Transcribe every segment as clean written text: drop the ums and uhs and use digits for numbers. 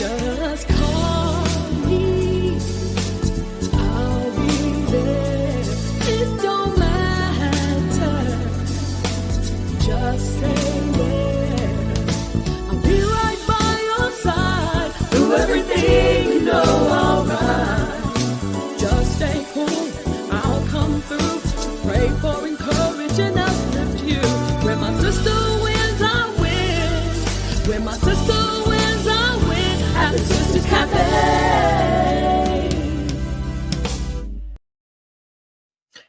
Just call me, I'll be there. It don't matter, just say where. I'll be right by your side, through everything, you know I'll ride. Just stay cool, I'll come through, pray for, encourage, and uplift you. When my sister wins, I win. When my sister wins, I win. At the Sisters Cafe.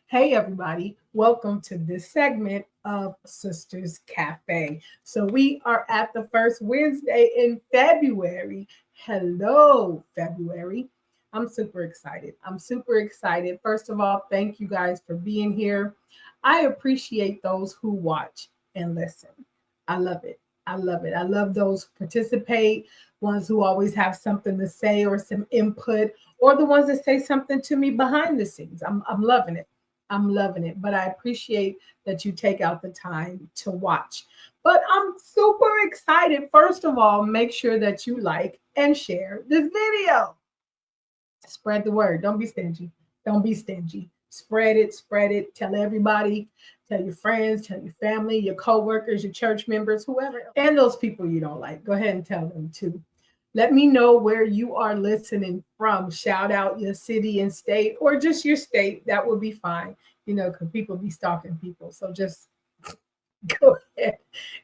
Hey everybody, welcome to this segment of Sisters Cafe. So we are at the first Wednesday in February. Hello, February. I'm super excited. First of all, thank you guys for being here. I appreciate those who watch and listen. I love it. I love those who participate, ones who always have something to say or some input, or the ones that say something to me behind the scenes. I'm loving it. But I appreciate that you take out the time to watch. But I'm super excited. First of all, make sure that you like and share this video. Spread the word. Don't be stingy. Spread it. Tell everybody. Tell your friends, tell your family, your coworkers, your church members, whoever, and those people you don't like. Go ahead and tell them too. Let me know where you are listening from. Shout out your city and state, or just your state. That would be fine, because people be stalking people. So just go ahead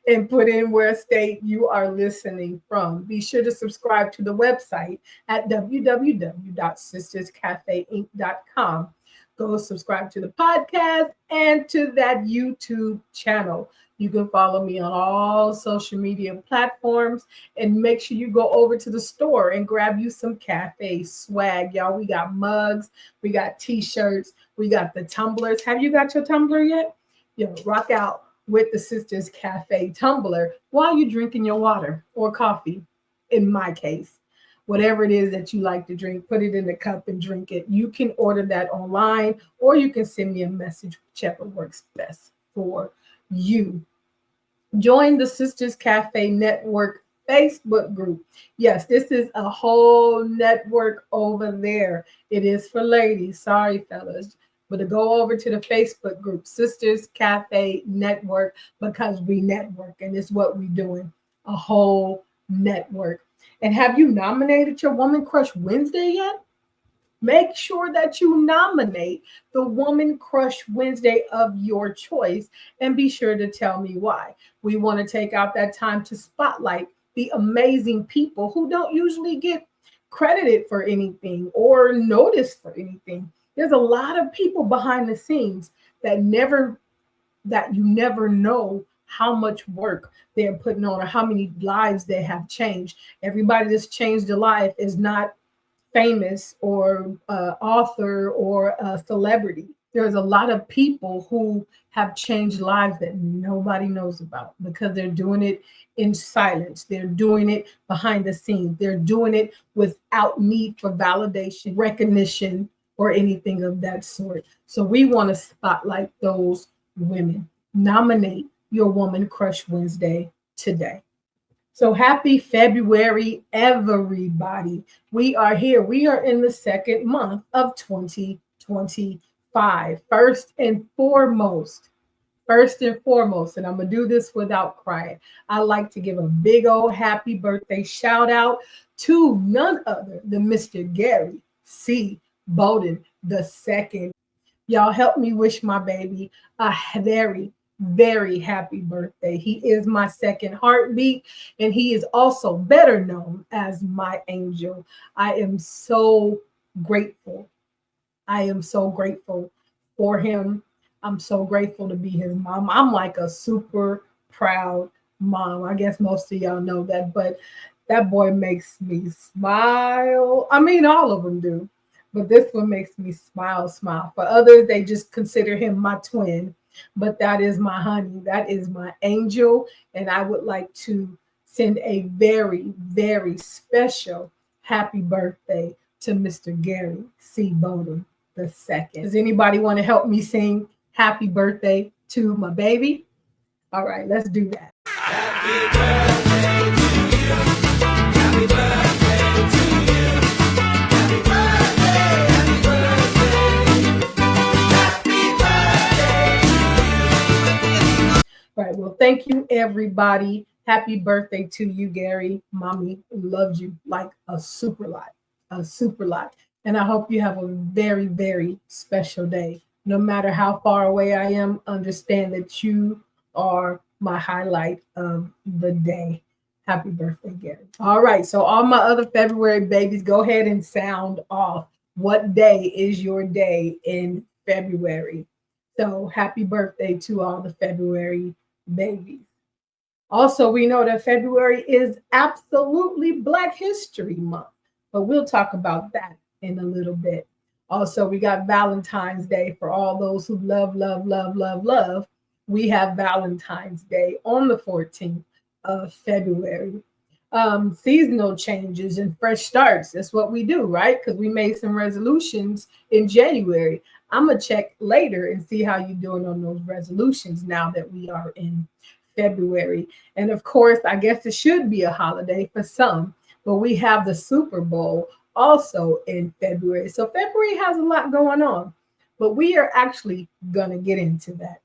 and put in where state you are listening from. Be sure to subscribe to the website at www.sisterscafeinc.com. Go subscribe to the podcast and to that YouTube channel. You can follow me on all social media platforms, and make sure you go over to the store and grab you some cafe swag. Y'all, we got mugs, we got t-shirts, we got the tumblers. Have you got your tumbler yet? Rock out with the Sisters Cafe tumbler while you're drinking your water or coffee, in my case. Whatever it is that you like to drink, put it in the cup and drink it. You can order that online, or you can send me a message, whichever works best for you. Join the Sisters Cafe Network Facebook group. Yes, this is a whole network over there. It is for ladies. Sorry, fellas. But to go over to the Facebook group, Sisters Cafe Network, because we network, and it's what we're doing, a whole network. And have you nominated your Woman Crush Wednesday yet? Make sure that you nominate the Woman Crush Wednesday of your choice, and be sure to tell me why. We want to take out that time to spotlight the amazing people who don't usually get credited for anything or noticed for anything. There's a lot of people behind the scenes that you never know how much work they're putting on, or how many lives they have changed. Everybody that's changed a life is not famous or author or a celebrity. There's a lot of people who have changed lives that nobody knows about, because they're doing it in silence. They're doing it behind the scenes. They're doing it without need for validation, recognition, or anything of that sort. So we want to spotlight those women. Nominate your Woman Crush Wednesday today. So happy February, everybody. We are here. We are in the second month of 2025. First and foremost, and I'm going to do this without crying, I like to give a big old happy birthday shout out to none other than Mr. Gary C. Bowden II. Y'all help me wish my baby a very, very happy birthday. He is my second heartbeat, and he is also better known as my angel. I am so grateful. For him. I'm so grateful to be his mom. I'm like a super proud mom. I guess most of y'all know that, but that boy makes me smile. I mean, all of them do, but this one makes me smile. For others, they just consider him my twin. But that is my honey. That is my angel. And I would like to send a very, very special happy birthday to Mr. Gary C. Bowden II. Does anybody want to help me sing happy birthday to my baby? All right, let's do that. Happy birthday to you. Happy birthday thank you, everybody. Happy birthday to you, Gary. Mommy loves you like a super lot, a super lot. And I hope you have a very, very special day. No matter how far away I am, understand that you are my highlight of the day. Happy birthday, Gary. All right. So, all my other February babies, go ahead and sound off. What day is your day in February? So, happy birthday to all the February babies. Also, we know that February is absolutely Black History Month, but we'll talk about that in a little bit. Also, we got Valentine's Day for all those who love, love, love, love, love. We have Valentine's Day on the 14th of February. Seasonal changes and fresh starts. That's what we do, right? Because we made some resolutions in January. I'm going to check later and see how you're doing on those resolutions now that we are in February. And of course, I guess it should be a holiday for some, but we have the Super Bowl also in February. So February has a lot going on, but we are actually going to get into that.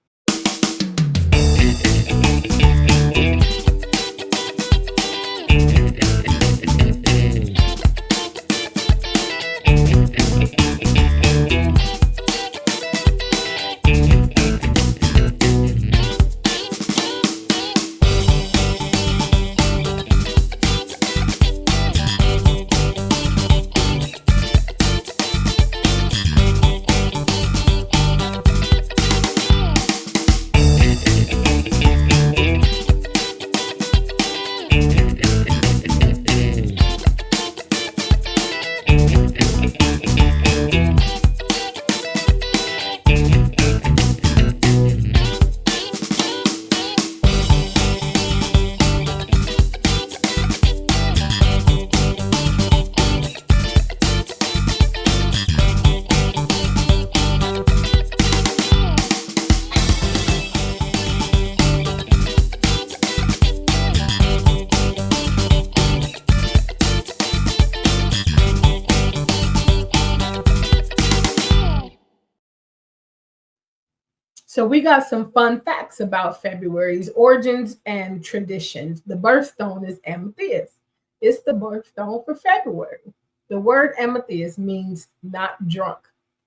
So we got some fun facts about February's origins and traditions. The birthstone is amethyst. It's the birthstone for February. The word amethyst means not drunk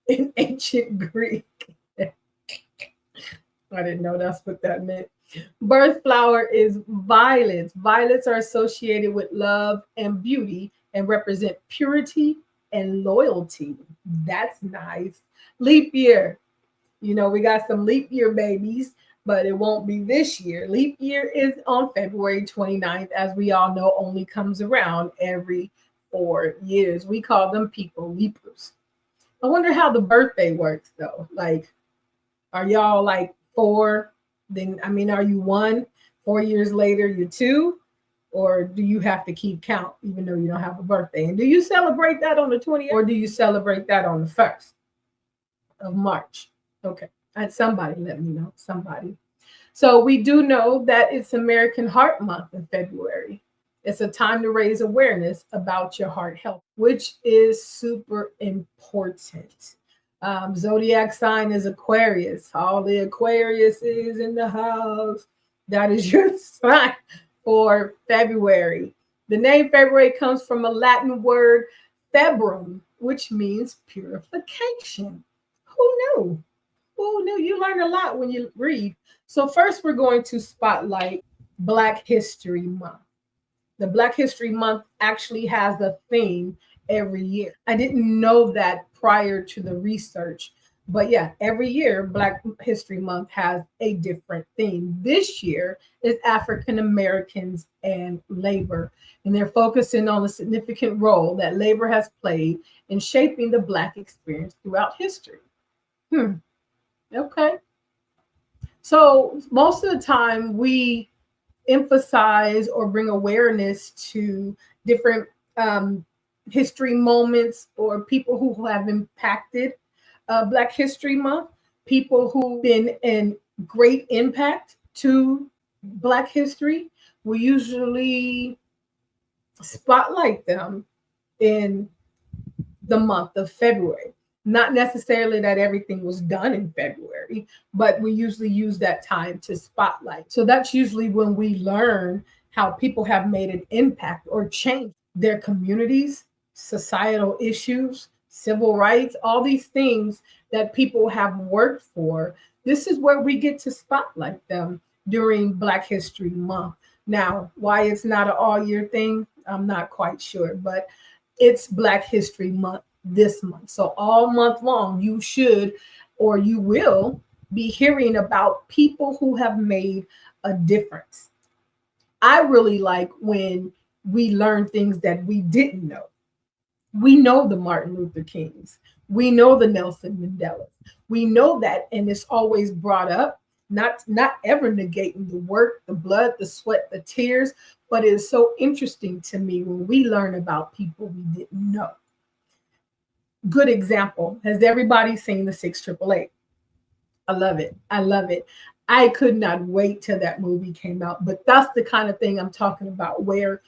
in ancient Greek. I didn't know that's what that meant. Birth flower is violets. Violets are associated with love and beauty and represent purity and loyalty. That's nice. Leap year. You know, we got some leap year babies, but it won't be this year. Leap year is on February 29th, as we all know, only comes around every 4 years. We call them people leapers. I wonder how the birthday works though. Like, are y'all like four? Then, I mean, are you one? 4 years later, you're two? Or do you have to keep count even though you don't have a birthday? And do you celebrate that on the 20th or do you celebrate that on the 1st of March? Okay. And somebody let me know. Somebody. So we do know that it's American Heart Month in February. It's a time to raise awareness about your heart health, which is super important. Zodiac sign is Aquarius. All the Aquarius is in the house. That is your sign for February. The name February comes from a Latin word februm, which means purification. Who knew? Who knew? You learn a lot when you read. So first we're going to spotlight Black History Month. The Black History Month actually has a theme every year. I didn't know that prior to the research, but yeah, every year Black History Month has a different theme. This year is African Americans and labor, and they're focusing on the significant role that labor has played in shaping the Black experience throughout history. Okay. So most of the time we emphasize or bring awareness to different history moments or people who have impacted Black History Month, people who've been in great impact to Black history. We usually spotlight them in the month of February. Not necessarily that everything was done in February, but we usually use that time to spotlight. So that's usually when we learn how people have made an impact or changed their communities, societal issues, civil rights, all these things that people have worked for. This is where we get to spotlight them during Black History Month. Now, why it's not an all year thing, I'm not quite sure, but it's Black History Month this month. So all month long, you should or you will be hearing about people who have made a difference. I really like when we learn things that we didn't know. We know the Martin Luther Kings. We know the Nelson Mandelas. We know that, and it's always brought up, not ever negating the work, the blood, the sweat, the tears, but it's so interesting to me when we learn about people we didn't know. Good example. Has everybody seen the 688? I love it. I love it. I could not wait till that movie came out, but that's the kind of thing I'm talking about where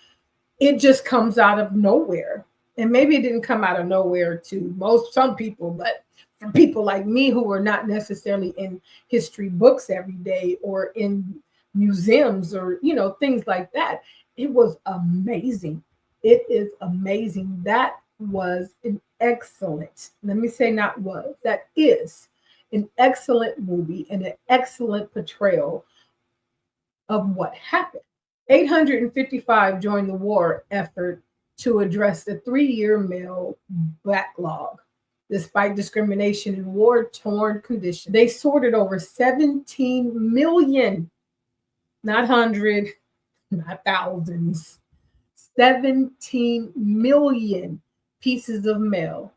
it just comes out of nowhere. And maybe it didn't come out of nowhere to some people, but for people like me who are not necessarily in history books every day or in museums or things like that, it was amazing. It is amazing. That was an excellent, let me say not was, that is an excellent movie and an excellent portrayal of what happened. 855 joined the war effort to address the 3-year male backlog. Despite discrimination in war-torn conditions, they sorted over 17 million, not 100, not thousands, 17 million pieces of mail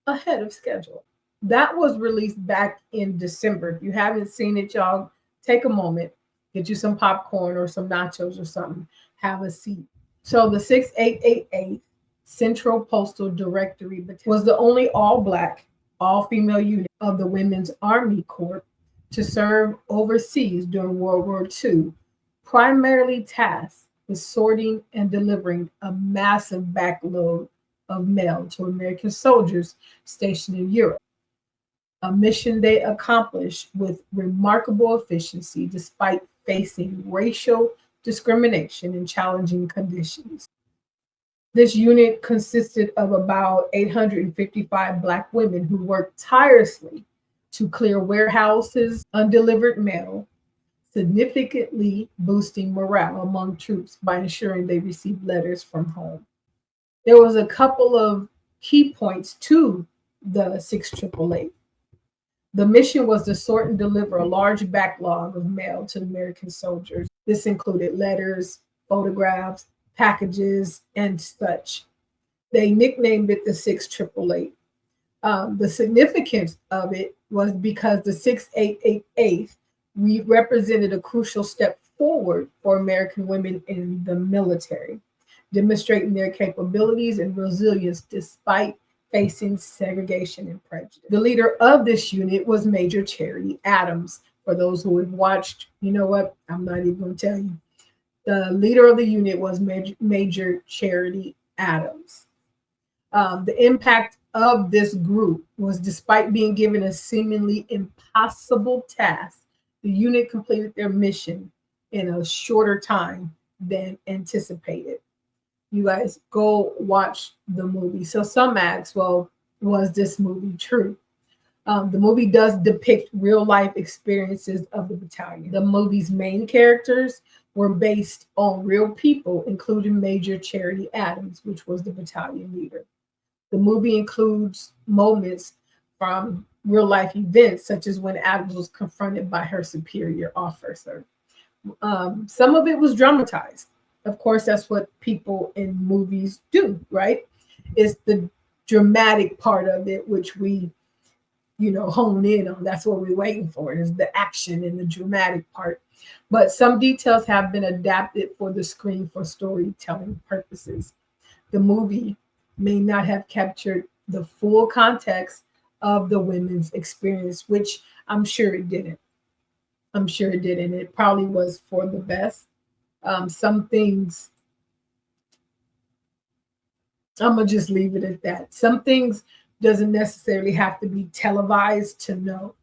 ahead of schedule. That was released back in December. If you haven't seen it, y'all, take a moment, get you some popcorn or some nachos or something, have a seat. So the 6888 Central Postal Directory was the only all-Black, all-female unit of the Women's Army Corps to serve overseas during World War II, primarily tasked with sorting and delivering a massive backlog of mail to American soldiers stationed in Europe, a mission they accomplished with remarkable efficiency despite facing racial discrimination and challenging conditions. This unit consisted of about 855 Black women who worked tirelessly to clear warehouses, undelivered mail, significantly boosting morale among troops by ensuring they received letters from home. There was a couple of key points to the 6888. The mission was to sort and deliver a large backlog of mail to American soldiers. This included letters, photographs, packages, and such. They nicknamed it the 6888. The significance of it was because the 6888 represented a crucial step forward for American women in the military, demonstrating their capabilities and resilience despite facing segregation and prejudice. The leader of this unit was Major Charity Adams. For those who have watched, you know what? I'm not even going to tell you. The leader of the unit was Major Charity Adams. The impact of this group was, despite being given a seemingly impossible task, the unit completed their mission in a shorter time than anticipated. You guys go watch the movie. So some ask, well, was this movie true? The movie does depict real life experiences of the battalion. The movie's main characters were based on real people, including Major Charity Adams, which was the battalion leader. The movie includes moments from real life events, such as when Adams was confronted by her superior officer. Some of it was dramatized. Of course, that's what people in movies do, right? It's the dramatic part of it, which we, hone in on. That's what we're waiting for, is the action and the dramatic part. But some details have been adapted for the screen for storytelling purposes. The movie may not have captured the full context of the women's experience, which I'm sure it didn't. I'm sure it didn't. It probably was for the best. Some things, I'm going to just leave it at that. Some things doesn't necessarily have to be televised to know.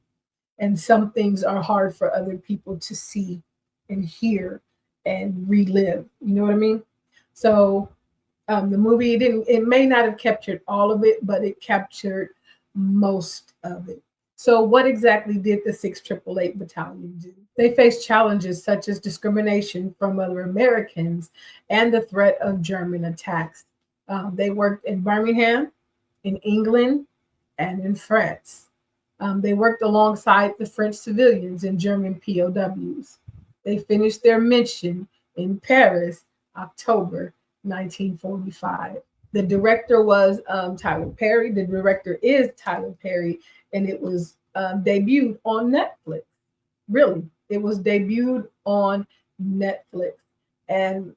And some things are hard for other people to see and hear and relive. You know what I mean? So the movie it may not have captured all of it, but it captured most of it. So what exactly did the 6th 888 Battalion do? They faced challenges such as discrimination from other Americans and the threat of German attacks. They worked in Birmingham, in England, and in France. They worked alongside the French civilians and German POWs. They finished their mission in Paris, October 1945. The director was Tyler Perry. The director is Tyler Perry, and it was debuted on Netflix. Really, it was debuted on Netflix, and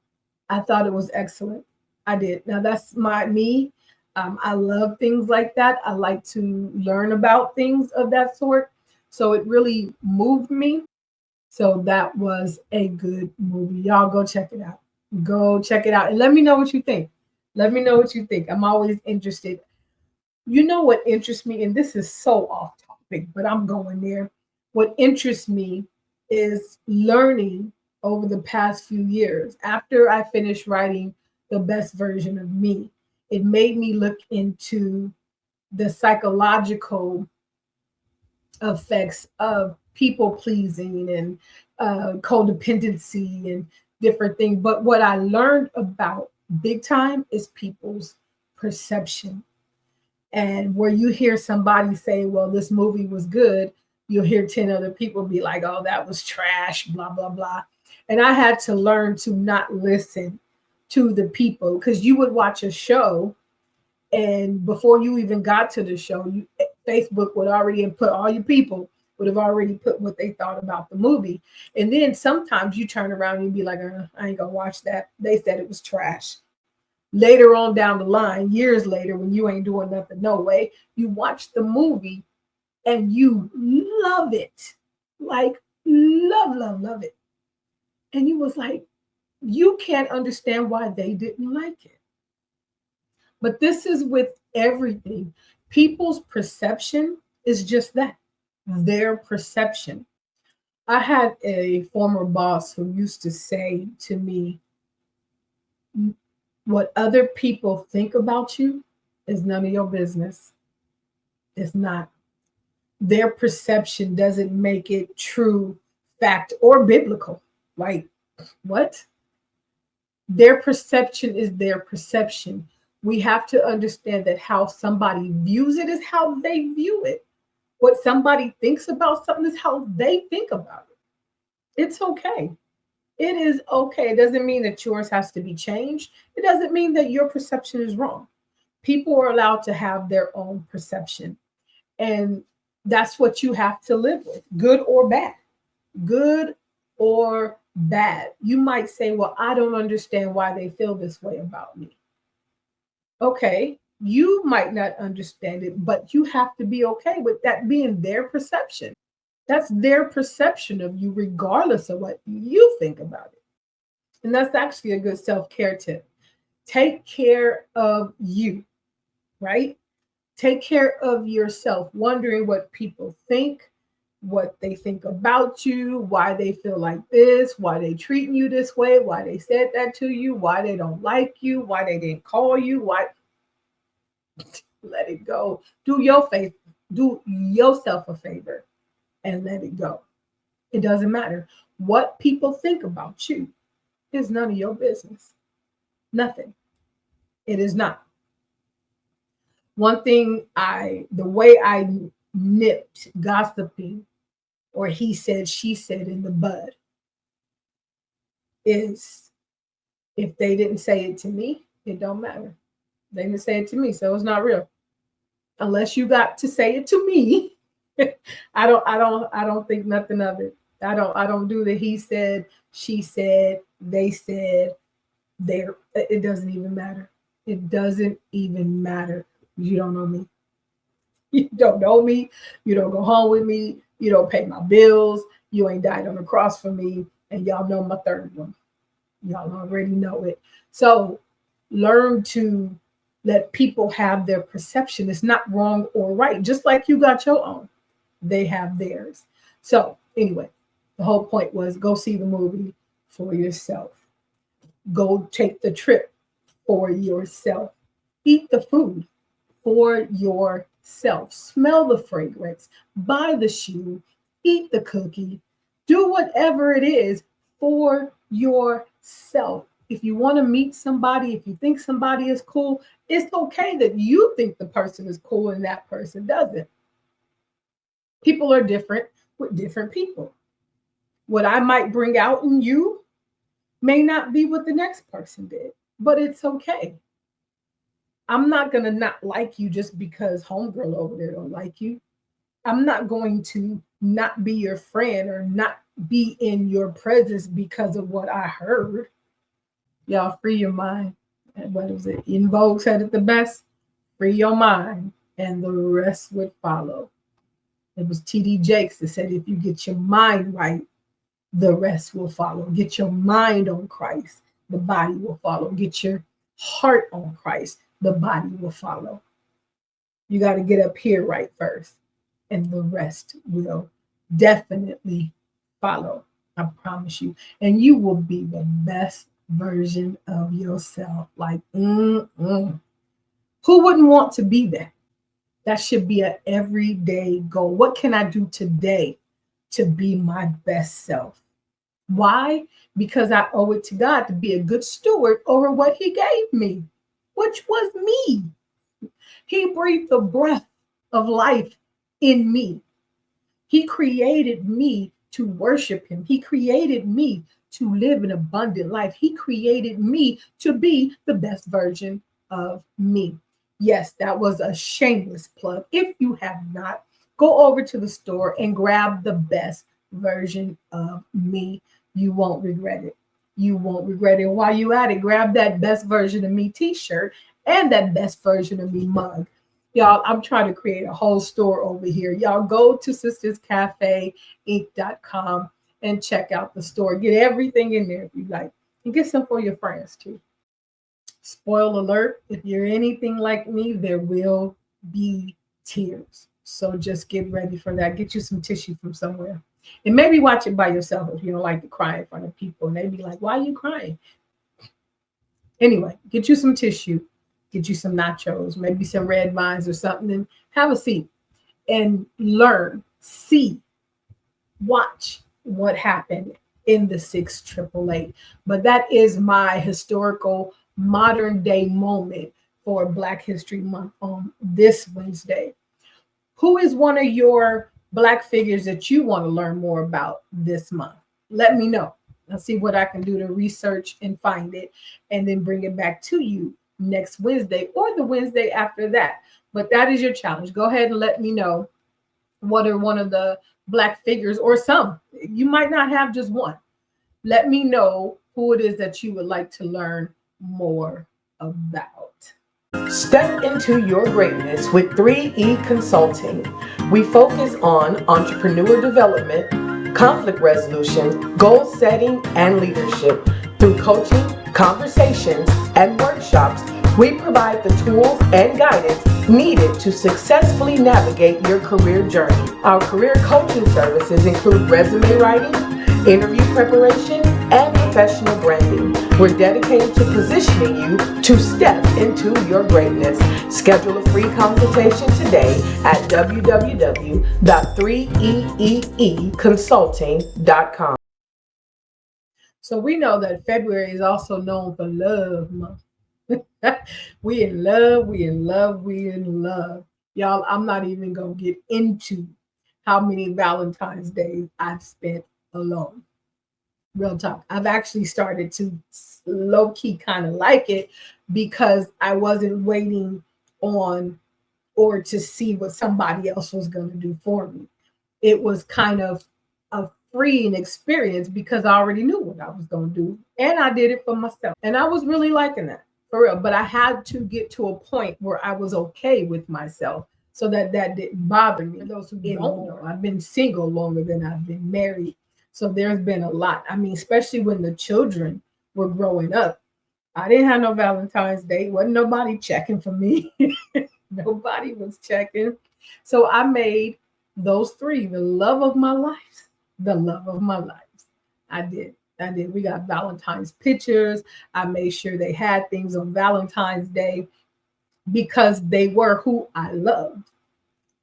I thought it was excellent. I did. Now that's me. I love things like that. I like to learn about things of that sort. So it really moved me. So that was a good movie. Y'all go check it out. Go check it out and let me know what you think. Let me know what you think. I'm always interested. You know what interests me, and this is so off topic, but I'm going there. What interests me is learning over the past few years. After I finished writing The Best Version of Me, it made me look into the psychological effects of people pleasing and codependency and different things. But what I learned about big time is people's perception. And where you hear somebody say, well, this movie was good, you'll hear 10 other people be like, oh, that was trash, blah, blah, blah. And I had to learn to not listen to the people, because you would watch a show and before you even got to the show, Facebook would already put all your people would have already put what they thought about the movie. And then sometimes you turn around and you be like, I ain't gonna watch that. They said it was trash. Later on down the line, years later, when you ain't doing nothing, no way, you watch the movie and you love it. Like love it. And you was like, you can't understand why they didn't like it. But this is with everything. People's perception is just that, their perception. I had a former boss who used to say to me, what other people think about you is none of your business. It's not. Their perception doesn't make it true, fact, or biblical. Like, what? Their perception is their perception. We have to understand that how somebody views it is how they view it. What somebody thinks about something is how they think about it. It's okay. It is okay. It doesn't mean that yours has to be changed. It doesn't mean that your perception is wrong. People are allowed to have their own perception. And that's what you have to live with, good or bad. Good or bad. You might say, well, I don't understand why they feel this way about me. Okay, you might not understand it, but you have to be okay with that being their perception. That's their perception of you, regardless of what you think about it. And that's actually a good self-care tip. Take care of you, right? Take care of yourself, wondering what people think, what they think about you, why they feel like this, why they treating you this way, why they said that to you, why they don't like you, why they didn't call you, why. Let it go. Do yourself a favor and let it go. It doesn't matter. What people think about you is none of your business. Nothing. It is not. One thing the way I nipped gossiping or he said, she said in the bud is if they didn't say it to me, it don't matter. They didn't say it to me, so it's not real. Unless you got to say it to me, I don't think nothing of it. I don't do the he said, she said, they said, there. It doesn't even matter. It doesn't even matter. You don't know me. You don't know me. You don't go home with me. You don't pay my bills. You ain't died on the cross for me. And y'all know my third one. Y'all already know it. So learn to Let people have their perception. It's not wrong or right. Just like you got your own, they have theirs. So anyway, the whole point was go see the movie for yourself. Go take the trip for yourself. Eat the food for yourself. Smell the fragrance. Buy the shoe. Eat the cookie. Do whatever it is for yourself. If you want to meet somebody, if you think somebody is cool, it's okay that you think the person is cool and that person doesn't. People are different with different people. What I might bring out in you may not be what the next person did, but it's okay. I'm not going to not like you just because homegirl over there don't like you. I'm not going to not be your friend or not be in your presence because of what I heard. Y'all free your mind. And what was it? In Vogue said it the best. Free your mind and the rest would follow. It was T.D. Jakes that said, if you get your mind right, the rest will follow. Get your mind on Christ, the body will follow. Get your heart on Christ, the body will follow. You got to get up here right first, and the rest will definitely follow. I promise you. And you will be the best version of yourself. Like, who wouldn't want to be that? That should be an everyday goal. What can I do today to be my best self? Why? Because I owe it to God to be a good steward over what he gave me, which was me. He breathed the breath of life in me. He created me to worship him. He created me to live an abundant life. He created me to be the best version of me. Yes, that was a shameless plug. If you have not, go over to the store and grab the best version of me. You won't regret it. You won't regret it. While you at it, grab that best version of me t-shirt and that best version of me mug. Y'all, I'm trying to create a whole store over here. Y'all go to sisterscafeinc.com and check out the store. Get everything in there if you like. And get some for your friends too. Spoiler alert, if you're anything like me, there will be tears. So just get ready for that. Get you some tissue from somewhere. And maybe watch it by yourself if you don't like to cry in front of people. And they'd be like, why are you crying? Anyway, get you some tissue. Get you some nachos, maybe some red vines or something, and have a seat and learn, see, watch what happened in the 6888. But that is my historical modern day moment for Black History Month on this Wednesday. Who is one of your Black figures that you want to learn more about this month? Let me know. I'll see what I can do to research and find it and then bring it back to you next Wednesday or the Wednesday after that. But that is your challenge. Go ahead and let me know what are one of the Black figures or some. You might not have just one. Let me know who it is that you would like to learn more about. Step into your greatness with 3E Consulting. We focus on entrepreneur development, conflict resolution, goal setting, and leadership. Through coaching, conversations, and workshops, we provide the tools and guidance needed to successfully navigate your career journey. Our career coaching services include resume writing, interview preparation, and professional branding. We're dedicated to positioning you to step into your greatness. Schedule a free consultation today at www.3eeconsulting.com. So we know that February is also known for Love Month. We in love, we in love, we in love. Y'all, I'm not even going to get into how many Valentine's days I've spent alone. Real talk. I've actually started to low-key kind of like it because I wasn't waiting on or to see what somebody else was going to do for me. It was kind of a freeing experience because I already knew what I was going to do. And I did it for myself. And I was really liking that, for real. But I had to get to a point where I was okay with myself so that didn't bother me. And those who don't know, I've been single longer than I've been married. So there's been a lot. I mean, especially when the children were growing up, I didn't have no Valentine's Day. Wasn't nobody checking for me. Nobody was checking. So I made those three the love of my life. The love of my life. I did. I did. We got Valentine's pictures. I made sure they had things on Valentine's Day because they were who I loved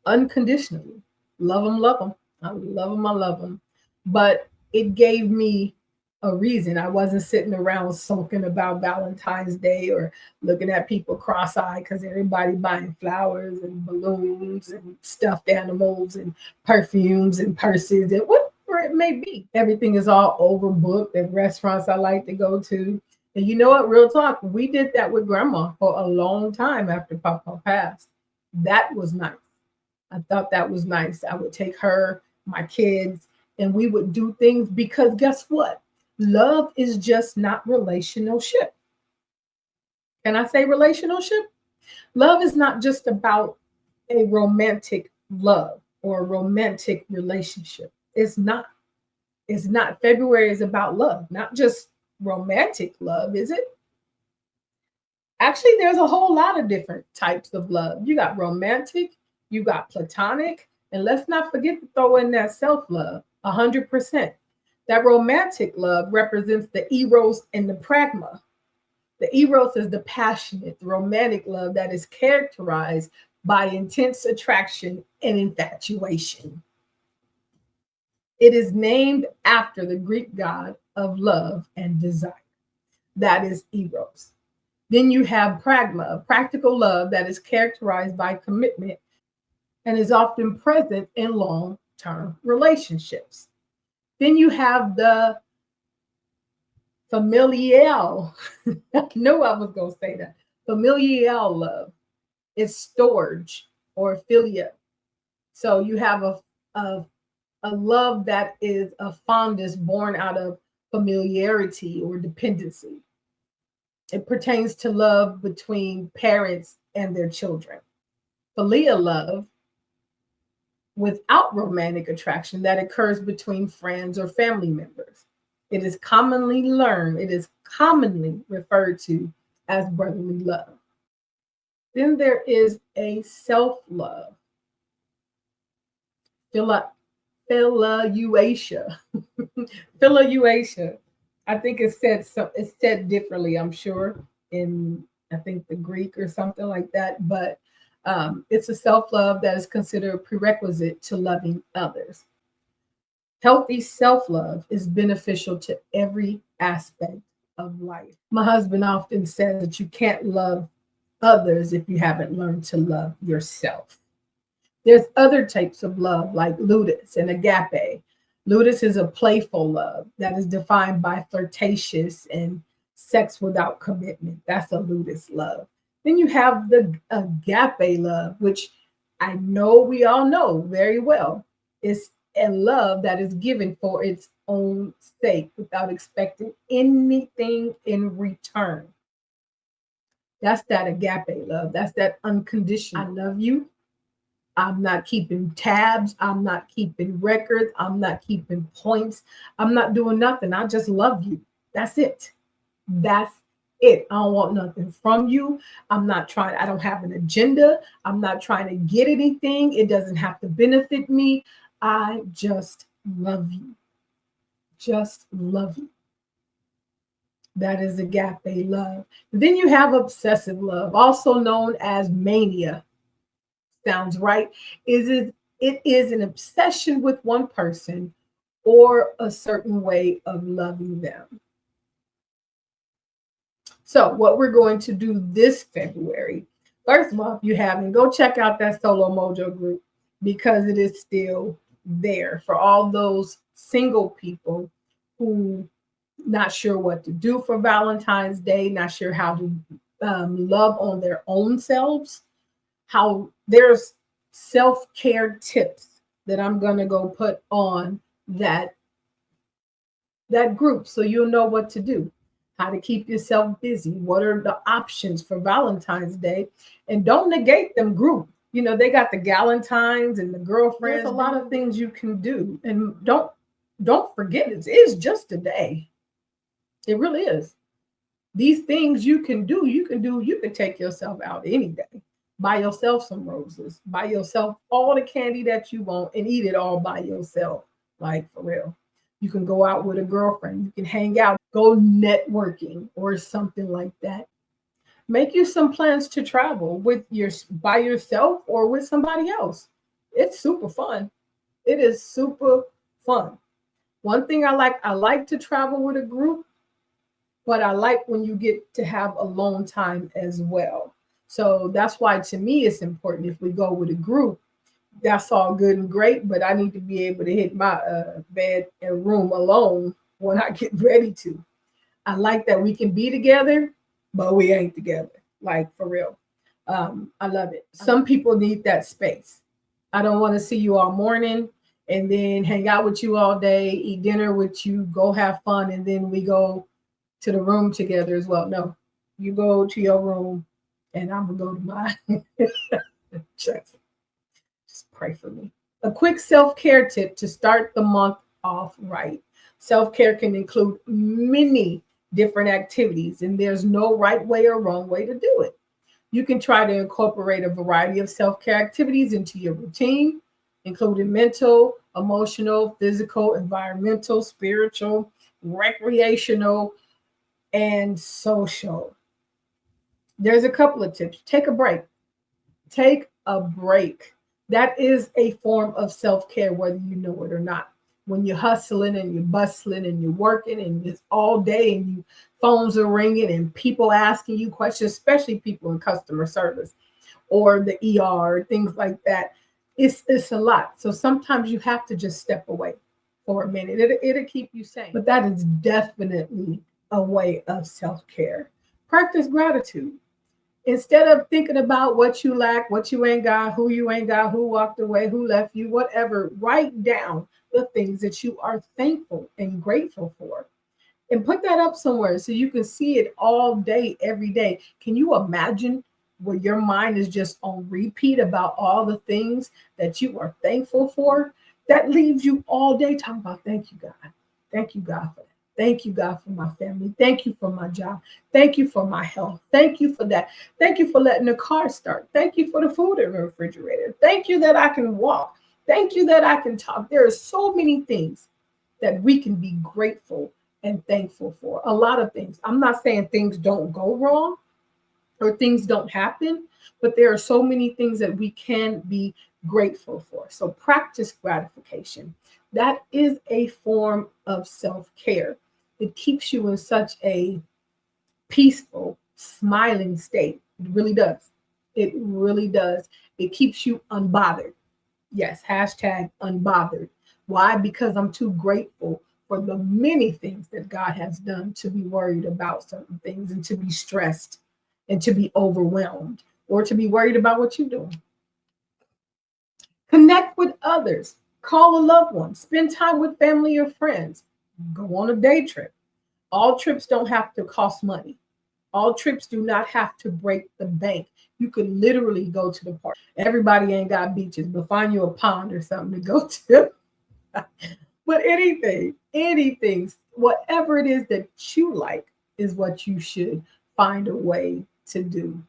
unconditionally. Love them, love them. I love them, I love them. But it gave me a reason. I wasn't sitting around sulking about Valentine's Day or looking at people cross-eyed because everybody buying flowers and balloons and stuffed animals and perfumes and purses and whatever it may be. Everything is all overbooked at restaurants I like to go to. And you know what? Real talk, we did that with grandma for a long time after Papa passed. That was nice. I thought that was nice. I would take her, my kids, and we would do things because guess what? Love is just not relationship. Can I say relationship? Love is not just about a romantic love or a romantic relationship. It's not. It's not. February is about love, not just romantic love, is it? Actually, there's a whole lot of different types of love. You got romantic, you got platonic, and let's not forget to throw in that self love 100%. That romantic love represents the eros and the pragma. The eros is the passionate, romantic love that is characterized by intense attraction and infatuation. It is named after the Greek god of love and desire. That is eros. Then you have pragma, practical love that is characterized by commitment and is often present in long term relationships. Then you have the familial. I knew I was going to say that. Familial love is storage or philia. So you have a love that is a fondness born out of familiarity or dependency. It pertains to love between parents and their children. Philia love without romantic attraction that occurs between friends or family members. It is commonly learned, it is commonly referred to as brotherly love. Then there is a self love, philuatia. Philuatia. I think it's said differently, I'm sure, in I think the Greek or something like that. But it's a self-love that is considered a prerequisite to loving others. Healthy self-love is beneficial to every aspect of life. My husband often says that you can't love others if you haven't learned to love yourself. There's other types of love like ludus and agape. Ludus is a playful love that is defined by flirtatious and sex without commitment. That's a ludus love. Then you have the agape love, which I know we all know very well. It's a love that is given for its own sake without expecting anything in return. That's that agape love. That's that unconditional. I love you. I'm not keeping tabs. I'm not keeping records. I'm not keeping points. I'm not doing nothing. I just love you. That's it. That's it. I don't want nothing from you. I'm not trying, I don't have an agenda. I'm not trying to get anything. It doesn't have to benefit me. I just love you. Just love you. That is agape love. Then you have obsessive love, also known as mania. Sounds right. It is an obsession with one person or a certain way of loving them. So, what we're going to do this February, first of all, if you haven't, go check out that Solo Mojo group because it is still there for all those single people who not sure what to do for Valentine's Day, not sure how to love on their own selves. How there's self-care tips that I'm going to go put on that group so you'll know what to do, how to keep yourself busy, what are the options for Valentine's Day, and don't negate them group. You know, they got the galentines and the girlfriends. There's a lot of things you can do, and don't forget it's just a day. It really is. These things you can do, you can take yourself out any day. Buy yourself some roses, buy yourself all the candy that you want and eat it all by yourself. Like for real. You can go out with a girlfriend, you can hang out, go networking or something like that. Make you some plans to travel with your by yourself or with somebody else. It's super fun. It is super fun. One thing I like to travel with a group, but I like when you get to have alone time as well. So that's why to me it's important if we go with a group, that's all good and great, but I need to be able to hit my bed and room alone when I get ready to. I like that we can be together, but we ain't together. Like for real. I love it. Some people need that space. I don't want to see you all morning and then hang out with you all day, eat dinner with you, go have fun, and then we go to the room together as well. No, you go to your room and I'm gonna go to mine. Just pray for me. A quick self-care tip to start the month off right. Self-care can include many different activities, and there's no right way or wrong way to do it. You can try to incorporate a variety of self-care activities into your routine, including mental, emotional, physical, environmental, spiritual, recreational, and social. There's a couple of tips. Take a break. Take a break. That is a form of self-care, whether you know it or not. When you're hustling and you're bustling and you're working and it's all day and you phones are ringing and people asking you questions, especially people in customer service or the ER, things like that. It's a lot. So sometimes you have to just step away for a minute. It'll keep you sane. But that is definitely a way of self-care. Practice gratitude. Instead of thinking about what you lack, what you ain't got, who walked away, who left you, whatever, write down the things that you are thankful and grateful for. And put that up somewhere so you can see it all day, every day. Can you imagine where your mind is just on repeat about all the things that you are thankful for? That leaves you all day talking about, thank you, God. Thank you, God, for that. Thank you, God, for my family. Thank you for my job. Thank you for my health. Thank you for that. Thank you for letting the car start. Thank you for the food in the refrigerator. Thank you that I can walk. Thank you that I can talk. There are so many things that we can be grateful and thankful for. A lot of things. I'm not saying things don't go wrong or things don't happen, but there are so many things that we can be grateful for. So practice gratification. That is a form of self-care. It keeps you in such a peaceful, smiling state. It really does. It really does. It keeps you unbothered. Yes, hashtag unbothered. Why? Because I'm too grateful for the many things that God has done to be worried about certain things and to be stressed and to be overwhelmed or to be worried about what you're doing. Connect with others. Call a loved one. Spend time with family or friends. Go on a day trip. All trips don't have to cost money. All trips do not have to break the bank. You could literally go to the park. Everybody ain't got beaches, but find you a pond or something to go to. But anything, whatever it is that you like is what you should find a way to do.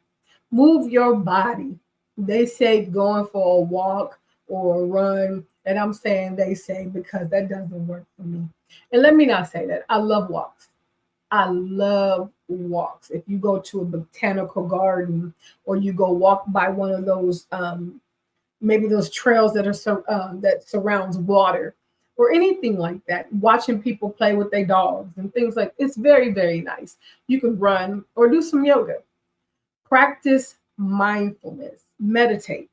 Move your body. They say going for a walk or a run, and I'm saying they say because that doesn't work for me. And let me not say that. I love walks. I love walks. If you go to a botanical garden or you go walk by one of those maybe those trails that are that surrounds water or anything like that, watching people play with their dogs and things like it's very, very nice. You can run or do some yoga. Practice mindfulness, meditate,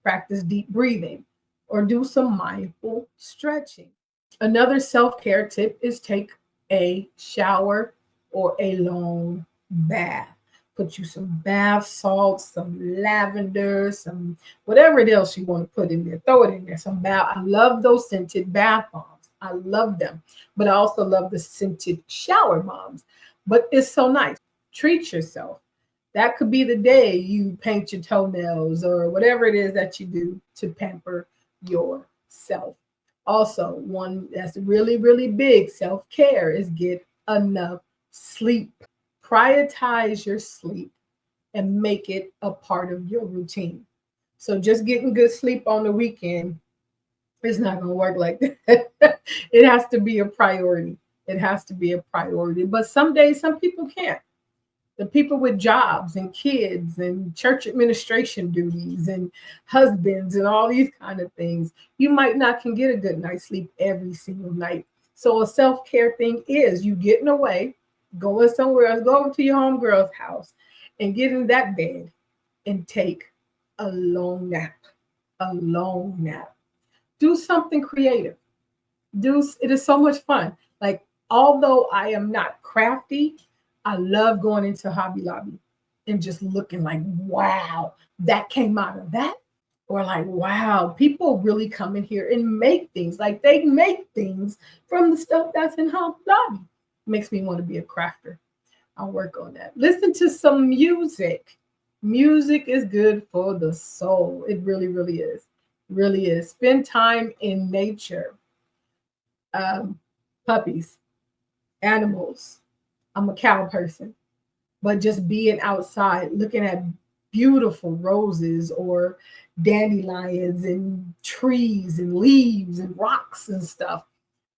practice deep breathing, or do some mindful stretching. Another self-care tip is take a shower or a long bath. Put you some bath salts, some lavender, some whatever it else you want to put in there. Throw it in there. Some bath. I love those scented bath bombs. I love them. But I also love the scented shower bombs. But it's so nice. Treat yourself. That could be the day you paint your toenails or whatever it is that you do to pamper yourself. Also, one that's really, really big self-care is get enough sleep. prioritize your sleep and make it a part of your routine. So just getting good sleep on the weekend is not going to work like that. It has to be a priority. It has to be a priority. But some days, some people can't. The people with jobs and kids and church administration duties and husbands and all these kind of things, you might not can get a good night's sleep every single night. So a self-care thing is you getting away, going somewhere else, go over to your homegirl's house and get in that bed and take a long nap. A long nap. Do something creative. It is so much fun. Like, although I am not crafty, I love going into Hobby Lobby and just looking like, wow, that came out of that. Or like, wow, people really come in here and make things. Like they make things from the stuff that's in Hobby Lobby. Makes me want to be a crafter. I'll work on that. Listen to some music. Music is good for the soul. It really, really is. Really is. Spend time in nature. Puppies, animals. I'm a cow person, but just being outside, looking at beautiful roses or dandelions and trees and leaves and rocks and stuff.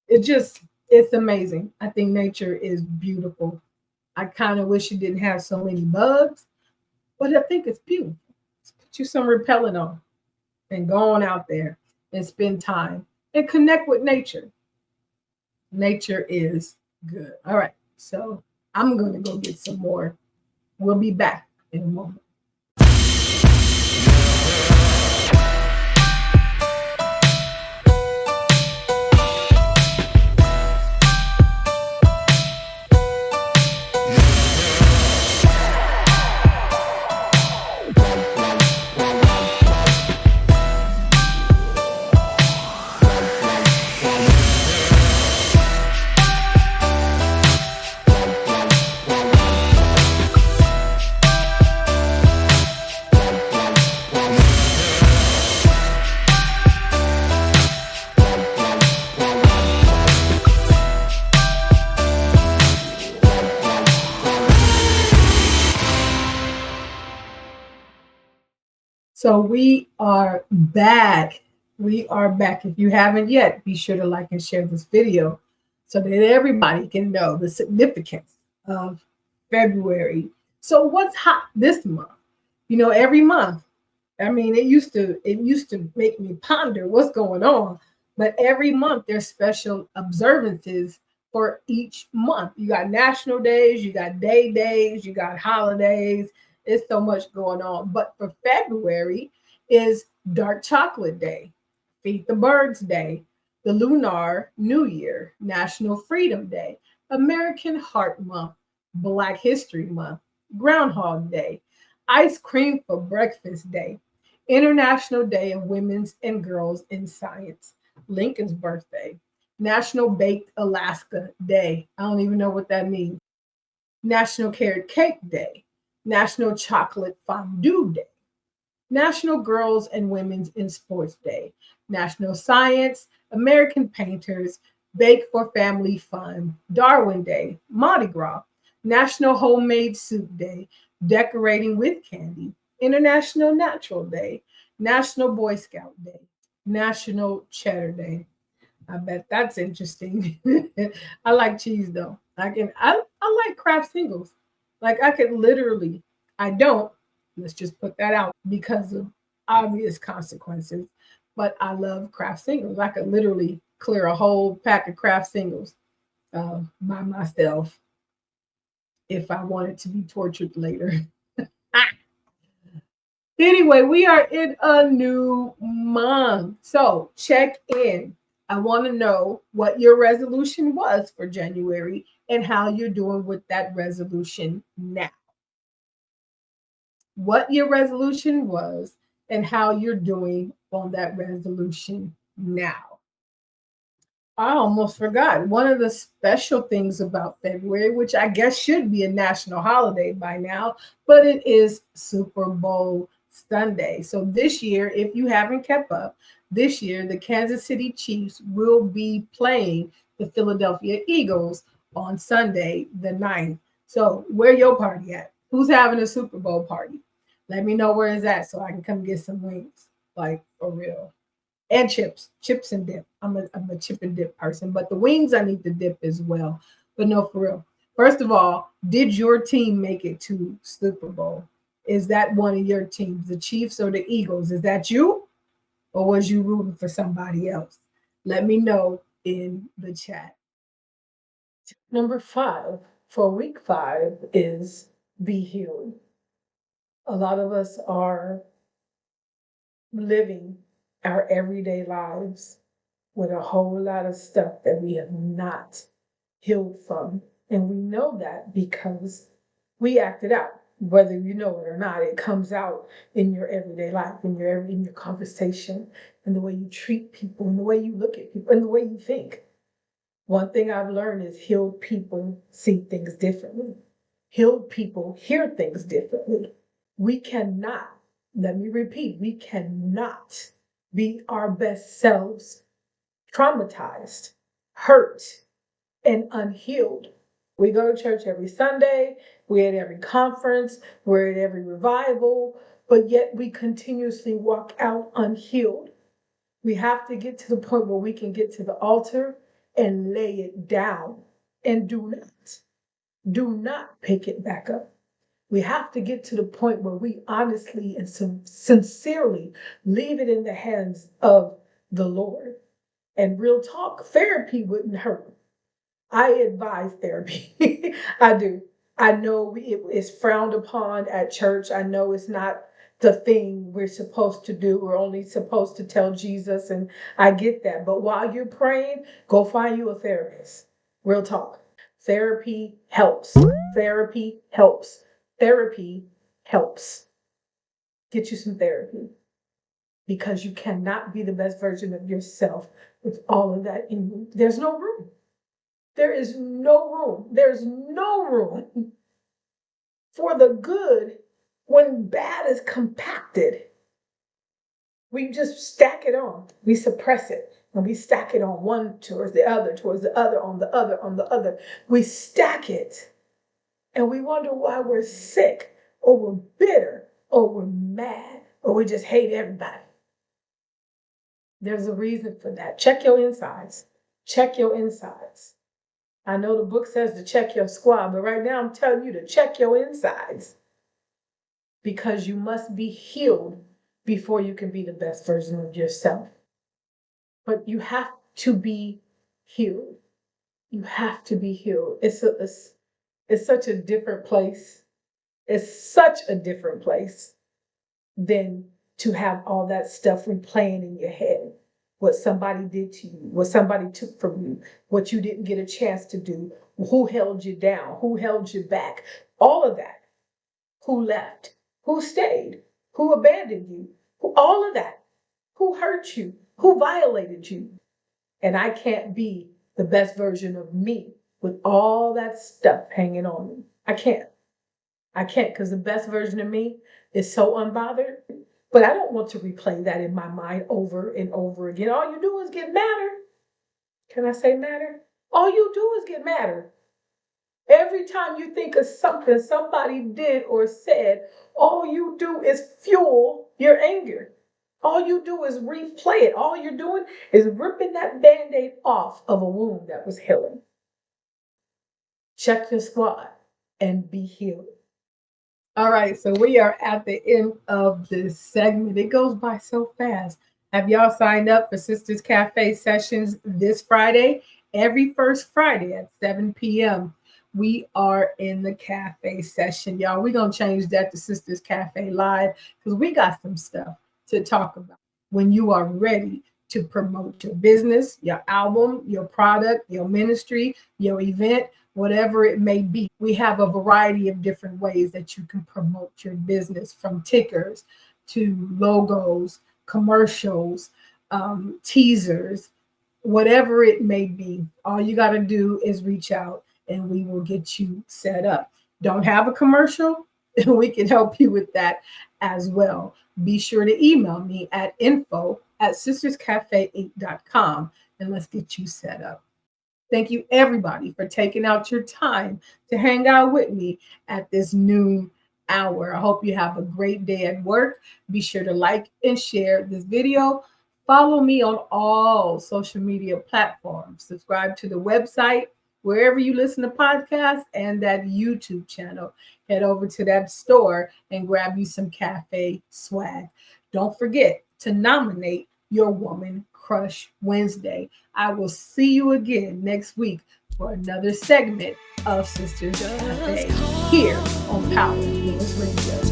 It's amazing. I think nature is beautiful. I kind of wish it didn't have so many bugs, but I think it's beautiful. Let's put you some repellent on and go on out there and spend time and connect with nature. Nature is good. All right. So I'm going to go get some more. We'll be back in a moment. So we are back. We are back. If you haven't yet, be sure to like and share this video so that everybody can know the significance of February. So what's hot this month? You know, every month. I mean, it used to make me ponder what's going on, but every month there's special observances for each month. You got national days, you got days, you got holidays. It's so much going on. But for February is Dark Chocolate Day, Feed the Birds Day, the Lunar New Year, National Freedom Day, American Heart Month, Black History Month, Groundhog Day, Ice Cream for Breakfast Day, International Day of Women's and Girls in Science, Lincoln's birthday, National Baked Alaska Day. I don't even know what that means. National Carrot Cake Day, National Chocolate Fondue Day, National Girls and Women's in Sports Day, National Science, American Painters, Bake for Family Fun, Darwin Day, Mardi Gras, National Homemade Soup Day, Decorating with Candy, International Natural Day, National Boy Scout Day, National Cheddar Day. I bet that's interesting. I like cheese though. I like Kraft singles. Like I could literally, I don't, let's just put that out because of obvious consequences, but I love Kraft singles. I could literally clear a whole pack of Kraft singles by myself if I wanted to be tortured later. Anyway, we are in a new month. So check in. I want to know what your resolution was for January and how you're doing with that resolution now. What your resolution was and how you're doing on that resolution now. I almost forgot. One of the special things about February, which I guess should be a national holiday by now, but it is Super Bowl Sunday. So this year, if you haven't kept up, this year the Kansas City Chiefs will be playing the Philadelphia Eagles on Sunday, the 9th. So where your party at? Who's having a Super Bowl party? Let me know where it's at so I can come get some wings. Like for real. And chips and dip. I'm a chip and dip person, but the wings I need to dip as well. But no, for real. First of all, did your team make it to Super Bowl? Is that one of your teams, the Chiefs or the Eagles? Is that you, or was you rooting for somebody else? Let me know in the chat. Number 5 for week 5 is be healed. A lot of us are living our everyday lives with a whole lot of stuff that we have not healed from. And we know that because we act it out. Whether you know it or not, it comes out in your everyday life, in your conversation, in the way you treat people, in the way you look at people, in the way you think. One thing I've learned is healed people see things differently. Healed people hear things differently. We cannot, let me repeat, we cannot be our best selves traumatized, hurt, and unhealed. We go to church every Sunday, we're at every conference, we're at every revival, but yet we continuously walk out unhealed. We have to get to the point where we can get to the altar and lay it down and do not pick it back up. We have to get to the point where we honestly and sincerely leave it in the hands of the Lord. And real talk, therapy wouldn't hurt. I advise therapy. I do. I know it is frowned upon at church. I know it's not the thing we're supposed to do. We're only supposed to tell Jesus, and I get that. But while you're praying, go find you a therapist. Real talk. Therapy helps. Therapy helps. Therapy helps. Get you some therapy because you cannot be the best version of yourself with all of that in you. There's no room. There is no room. There's no room for the good when bad is compacted. We just stack it on. We suppress it. And we stack it on one towards the other, on the other, on the other. We stack it. And we wonder why we're sick, or we're bitter, or we're mad, or we just hate everybody. There's a reason for that. Check your insides. Check your insides. I know the book says to check your squad, but right now I'm telling you to check your insides because you must be healed before you can be the best version of yourself. But you have to be healed. You have to be healed. It's such a different place. It's such a different place than to have all that stuff replaying in your head. What somebody did to you, what somebody took from you, what you didn't get a chance to do, who held you down, who held you back, all of that. Who left, who stayed, who abandoned you, all of that, who hurt you, who violated you. And I can't be the best version of me with all that stuff hanging on me. I can't because the best version of me is so unbothered. But I don't want to replay that in my mind over and over again. All you do is get madder. Can I say madder? All you do is get madder. Every time you think of something somebody did or said, all you do is fuel your anger. All you do is replay it. All you're doing is ripping that Band-Aid off of a wound that was healing. Check your squad and be healed. All right, so we are at the end of this segment. It goes by so fast. Have y'all signed up for Sisters Cafe sessions this Friday? Every first Friday at 7 p.m. we are in the cafe session. Y'all, we're going to change that to Sisters Cafe Live because we got some stuff to talk about when you are ready to promote your business, your album, your product, your ministry, your event, whatever it may be. We have a variety of different ways that you can promote your business, from tickers to logos, commercials, teasers, whatever it may be. All you got to do is reach out and we will get you set up. Don't have a commercial? We can help you with that as well. Be sure to email me at info@sisterscafe8.com and let's get you set up. Thank you, everybody, for taking out your time to hang out with me at this noon hour. I hope you have a great day at work. Be sure to like and share this video. Follow me on all social media platforms. Subscribe to the website, wherever you listen to podcasts, and that YouTube channel. Head over to that store and grab you some cafe swag. Don't forget to nominate your Woman Crush Wednesday. I will see you again next week for another segment of Sisters Cafe here on Power Lewis Radio.